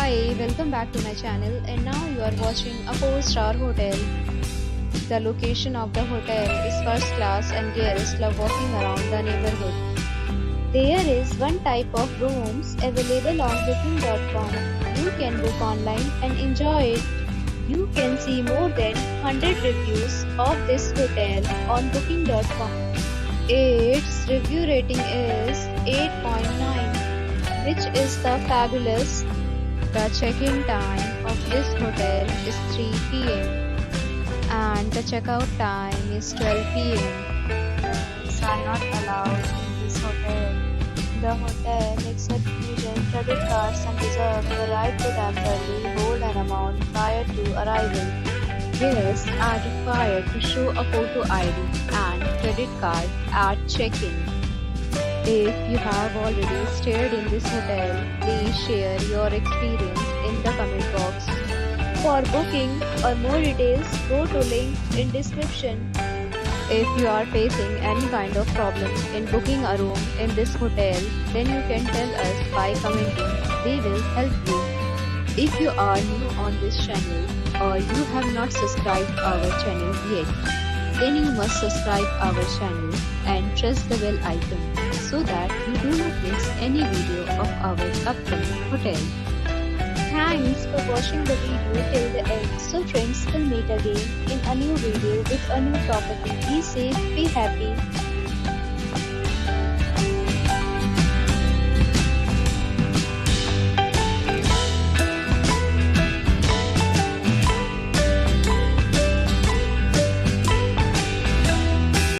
Hi, welcome back to my channel, and now you are watching a 4-star hotel. The location of the hotel is first class and guests love walking around the neighborhood. There is one type of rooms available on booking.com. You can book online and enjoy it. You can see more than 100 reviews of this hotel on booking.com. Its review rating is 8.9, which is the fabulous. The check-in time of this hotel is 3 p.m. and the checkout time is 12 p.m. Pets are not allowed in this hotel. The hotel accepts major credit cards and reserves the right to temporarily hold an amount prior to arrival. Guests are required to show a photo ID and credit card at check-in. If you have already stayed in this hotel, please share your experience in the comment box. For booking or more details, go to link in description. If you are facing any kind of problem in booking a room in this hotel, then you can tell us by commenting. We will help you. If you are new on this channel or you have not subscribed our channel yet, then you must subscribe our channel and press the bell icon so that you do not miss any video of our upcoming hotel. Thanks for watching the video till the end. So friends, will meet again in a new video with a new property. Be safe, be happy.